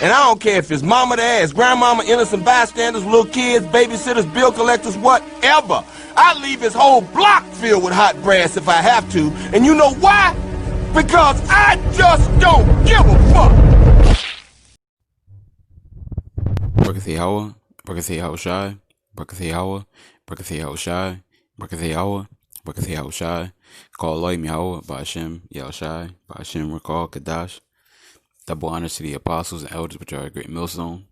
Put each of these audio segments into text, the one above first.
And I don't care if it's mama to ass, grandmama, innocent bystanders, little kids, babysitters, bill collectors, whatever. I leave his whole block filled with hot brass if I have to. And you know why? Because I just don't give a fuck. Brakathe Yahweh, Brakathe Yahushai, Brakathe Yahweh, Brakathe Yahushai, Brakathe Yahweh, Brakathe Yahushai, call Elohim Yahweh, Ba'ashem, Yahushai, Ba'ashem, Rakal, Kadash. Double honors to the apostles and elders which are a great millstone.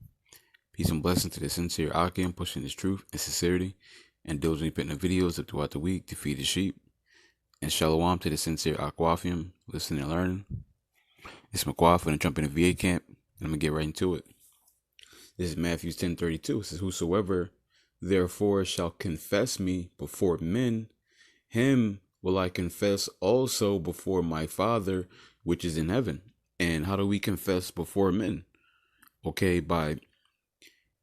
Peace and blessing to the sincere Akim, pushing his truth and sincerity, and diligently putting the videos up throughout the week to feed his sheep. And shalom to the sincere Aquafium, listening and learning. It's McQuaff from the Trump in the VA camp, and I'm going to get right into it. This is Matthew 10:32. It says, whosoever therefore shall confess me before men, him will I confess also before my Father which is in heaven. And how do we confess before men? Okay, by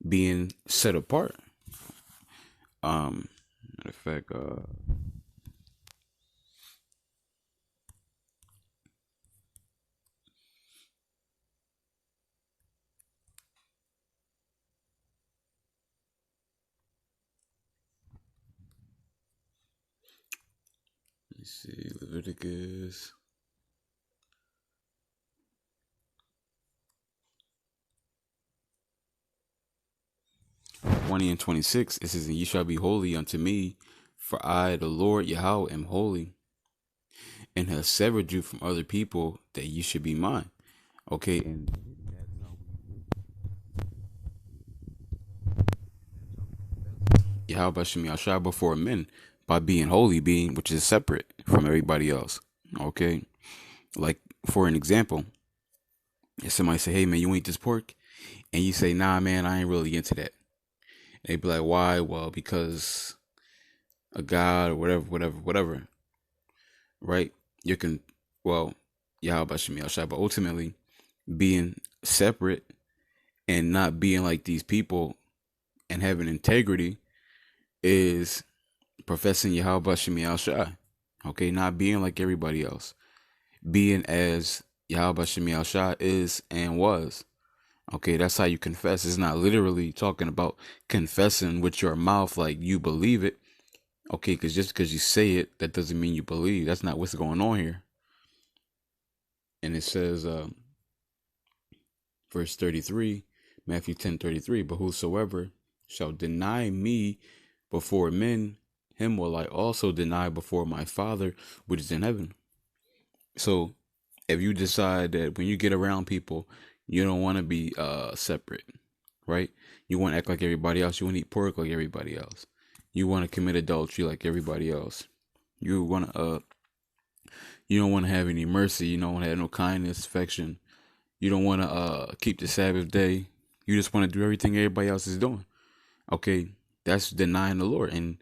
being set apart. Matter of fact, let's see, Leviticus. And 26, it says, and ye shall be holy unto me, for I, the Lord Yahweh, am holy, and have severed you from other people, that ye should be mine. Okay, and Yahweh Bashem Yahshua before men, by being holy, being which is separate from everybody else. Okay, like for an example, if somebody say, hey man, you eat this pork, and you say, nah man, I ain't really into that. They be like, why? Well, because of God or whatever. Right? You can, well, Yahweh Bashem Yahshua, but ultimately being separate and not being like these people and having integrity is professing Yahweh Bashem Yahshua. Okay, not being like everybody else. Being as Yahweh Bashem Yahshua is and was. Okay, that's how you confess. It's not literally talking about confessing with your mouth like you believe it. Okay, because just because you say it, that doesn't mean you believe. That's not what's going on here. And it says, verse 33, Matthew 10:33, but whosoever shall deny me before men, him will I also deny before my Father which is in heaven. So if you decide that when you get around people, you don't want to be separate, right? You want to act like everybody else. You want to eat pork like everybody else. You want to commit adultery like everybody else. You want to you don't want to have any mercy. You don't want to have no kindness, affection. You don't want to keep the Sabbath day. You just want to do everything everybody else is doing. Okay, that's denying the Lord. And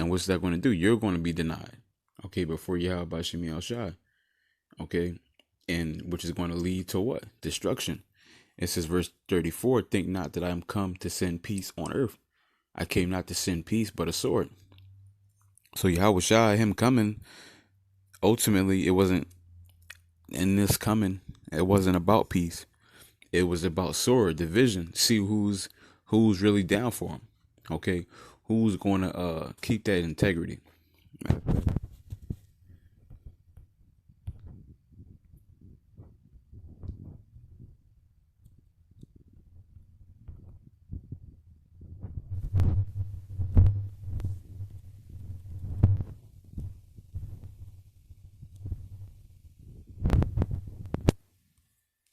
what's that going to do? You're going to be denied. Okay, before Yahweh Bashem Yahshua. Okay, and which is going to lead to what? Destruction. It says, verse 34, think not that I am come to send peace on earth. I came not to send peace, but a sword. So Yahweh Shai, him coming, ultimately, it wasn't in this coming, it wasn't about peace. It was about sword, division. See who's really down for him. Okay, who's going to keep that integrity.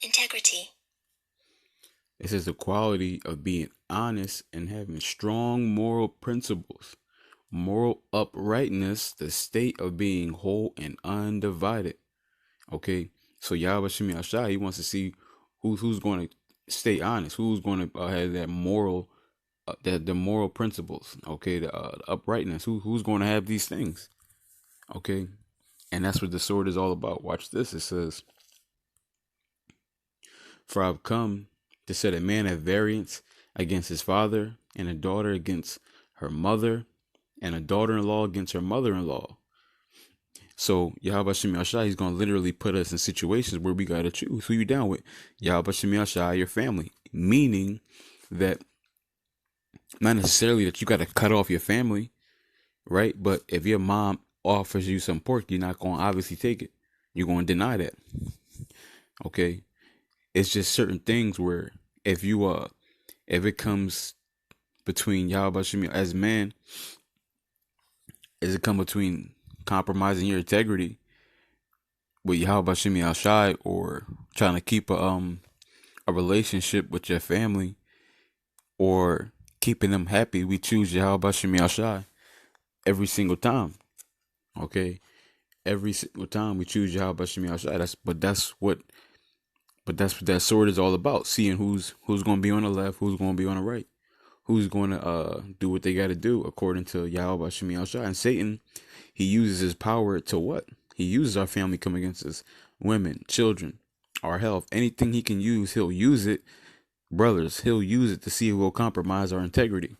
Integrity. It says the quality of being honest and having strong moral principles, moral uprightness, the state of being whole and undivided. Okay, so Yahweh Shemi Ashai, he wants to see who's going to stay honest, who's going to have that moral, the moral principles. Okay, the uprightness. Who's going to have these things? Okay, and that's what the sword is all about. Watch this. It says, for I've come to set a man at variance against his father, and a daughter against her mother, and a daughter-in-law against her mother-in-law. So Yahweh Shem Yahshai, he's going to literally put us in situations where we got to choose who you down with. Yahweh Shem Yahshai, your family. Meaning that not necessarily that you got to cut off your family, right? But if your mom offers you some pork, you're not going to obviously take it. You're going to deny that. Okay? It's just certain things where if it comes between Yahweh Shem as man, as it come between compromising your integrity with Yahweh Shem Yahshai or trying to keep a relationship with your family or keeping them happy, we choose Yahweh Shem Yahshai every single time. Okay? Every single time we choose Yahweh Shem Yahshai. That's what that sword is all about. Seeing who's going to be on the left, who's going to be on the right, who's going to do what they got to do according to Yahweh Shem Yahshai. And Satan, he uses his power to what? He uses our family come against us, women, children, our health, anything he can use, he'll use it. Brothers, he'll use it to see if we'll compromise our integrity.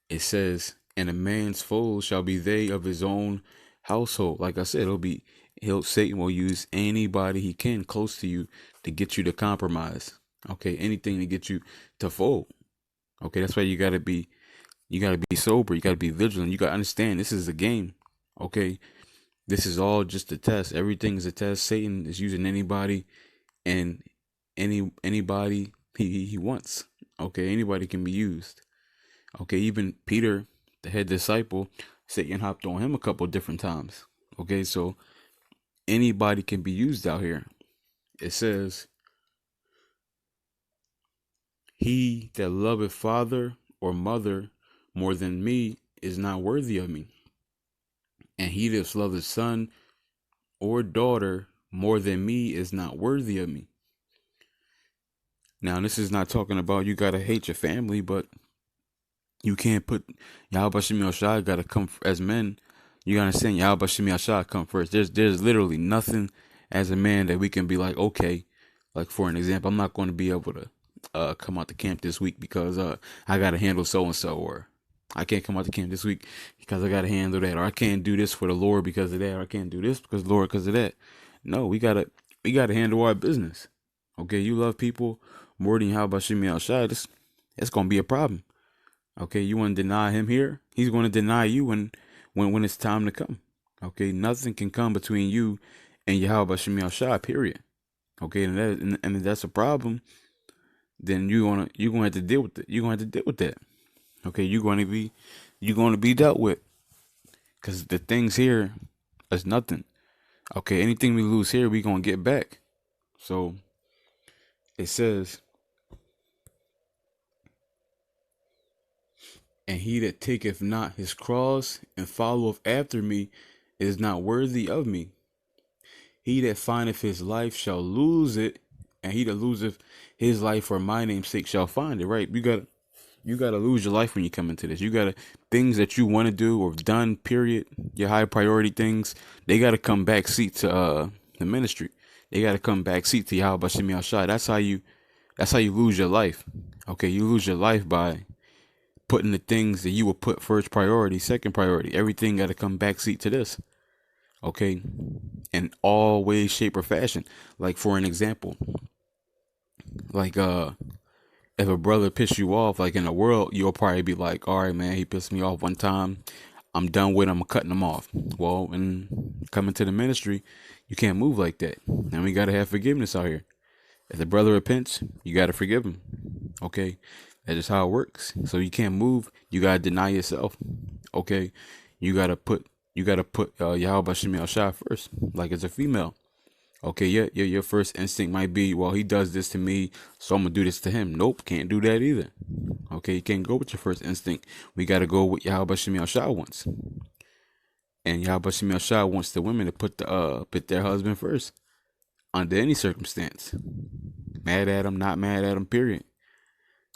It says, and a man's foes shall be they of his own household. Like I said, Satan will use anybody he can close to you to get you to compromise. Okay, anything to get you to fold. Okay, that's why you gotta be sober, you gotta be vigilant, you gotta understand this is a game. Okay, this is all just a test. Everything is a test. Satan is using anybody and anybody he wants. Okay, anybody can be used. Okay, even Peter, the head disciple, Satan hopped on him a couple different times. Okay, so anybody can be used out here. It says, he that loveth father or mother more than me is not worthy of me. And he that loveth son or daughter more than me is not worthy of me. Now, this is not talking about you got to hate your family, but you can't put Yahweh Shem Yahshai got to come as men. You gotta understand Yahweh Shem Yahshai come first. There's literally nothing as a man that we can be like, okay, like for an example, I'm not going to be able to come out to camp this week because I got to handle so and so, or I can't come out to camp this week because I got to handle that, or I can't do this for the Lord because of that, or I can't do this because of the Lord because of that. No, we gotta handle our business. Okay, you love people more than Yahweh Shem Yahshai. That's gonna be a problem. Okay, you want to deny him here, he's going to deny you when it's time to come. Okay, nothing can come between you and Yahweh Shem Yahshai, period. Okay, and if that's a problem, then you're gonna have to deal with it. You're gonna have to deal with that. Okay, you're gonna be dealt with. Cause the things here is nothing. Okay, anything we lose here, we gonna get back. So it says, and he that taketh not his cross and followeth after me is not worthy of me. He that findeth his life shall lose it, and he that loseth his life for my name's sake shall find it. Right? You gotta lose your life when you come into this. You gotta, things that you want to do or done, period, your high priority things, they gotta come back seat to the ministry. They gotta come back seat to Yahweh Shem Yahshai. That's how you lose your life. Okay, you lose your life by putting the things that you would put first priority, second priority. Everything got to come backseat to this. Okay? In all ways, shape, or fashion. Like, for an example, like, if a brother pissed you off, like in the world, you'll probably be like, all right, man, he pissed me off one time. I'm done with him. I'm cutting him off. Well, and coming to the ministry, you can't move like that. And we got to have forgiveness out here. If the brother repents, you got to forgive him. Okay? That's just how it works. So you can't move. You gotta deny yourself. Okay, you gotta put Yahweh Shem Yahshai first. Like as a female, okay, your first instinct might be, well, he does this to me, so I'm gonna do this to him. Nope, can't do that either. Okay, you can't go with your first instinct. We gotta go with Yahweh Shem Yahshai wants. And Yahweh Shem Yahshai wants the women to put their husband first under any circumstance. Mad at him, not mad at him, period.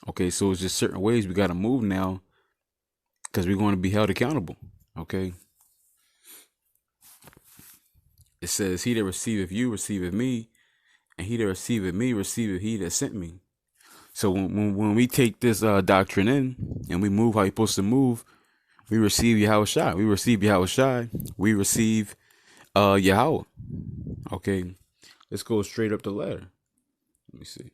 Okay, so it's just certain ways we got to move now because we're going to be held accountable. Okay. It says, he that receiveth you receiveth me, and he that receiveth me receiveth he that sent me. So when we take this doctrine in and we move how you're supposed to move, We receive Yahushua. We receive Yahushua. We receive Yahweh. Okay, let's go straight up the ladder. Let me see.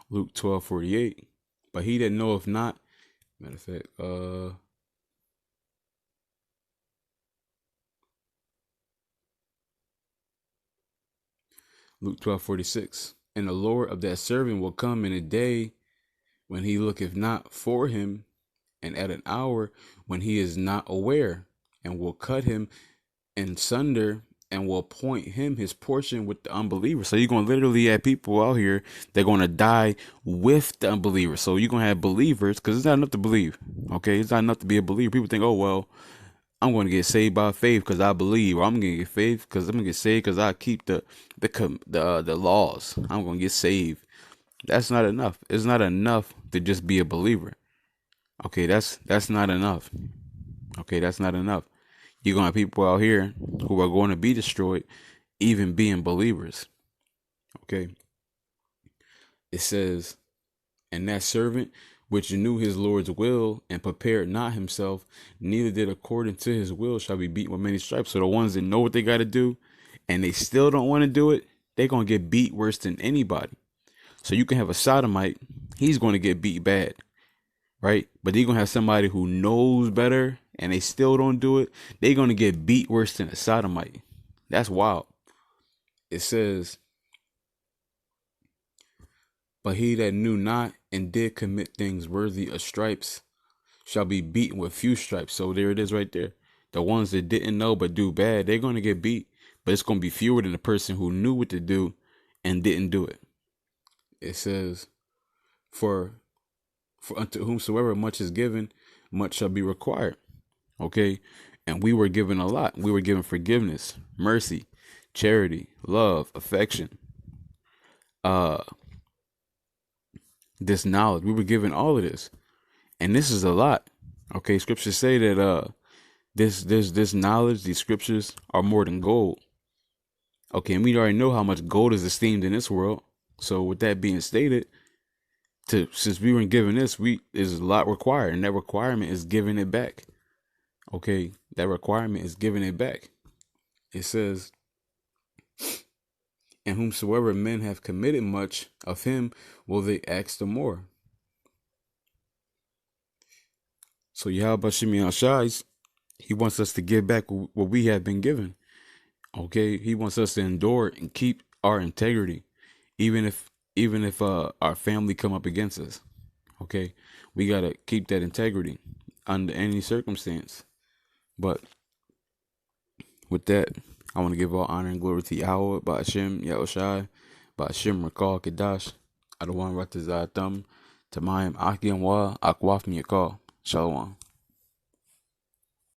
Luke 12:48. But he that knoweth not, matter of fact, Luke 12:46. And the Lord of that servant will come in a day when he looketh not for him, and at an hour when he is not aware, and will cut him in sunder, and will appoint him his portion with the unbelievers. So you're going to literally have people out here, they're going to die with the unbelievers. So you're going to have believers, because it's not enough to believe. Okay, it's not enough to be a believer. People think, oh, well, I'm going to get saved by faith because I believe, or I'm going to get faith because I'm going to get saved because I keep the laws. I'm going to get saved. That's not enough. It's not enough to just be a believer. Okay, that's not enough. Okay, that's not enough. You're going to have people out here who are going to be destroyed, even being believers. Okay. It says, and that servant which knew his Lord's will and prepared not himself, neither did according to his will, shall be beaten with many stripes. So the ones that know what they got to do and they still don't want to do it, they're going to get beat worse than anybody. So you can have a sodomite, he's going to get beat bad, right? But you're going to have somebody who knows better and they still don't do it, they're going to get beat worse than a sodomite. That's wild. It says, but he that knew not and did commit things worthy of stripes shall be beaten with few stripes. So there it is right there. The ones that didn't know but do bad, they're going to get beat. But it's going to be fewer than the person who knew what to do and didn't do it. It says, for unto whomsoever much is given, much shall be required. Okay. And we were given a lot. We were given forgiveness, mercy, charity, love, affection, this knowledge. We were given all of this. And this is a lot. Okay. Scriptures say that this knowledge, these scriptures are more than gold. Okay, and we already know how much gold is esteemed in this world. So with that being stated, since we weren't given this, there's a lot required, and that requirement is giving it back. Okay, that requirement is giving it back. It says, and whomsoever men have committed much, of him will they ask the more. So Yahweh Shemi Shai, he wants us to give back what we have been given. Okay, he wants us to endure and keep our integrity, even if our family come up against us. Okay, we gotta keep that integrity under any circumstance. But with that, I want to give all honor and glory to Yahweh, Ba'ashem, Yahushai, Ba'ashem, Rakal, Kadash, Adawan, Ratazatham, Tamayim, Akian Wa, Akwaf, Miyakal, Shalom.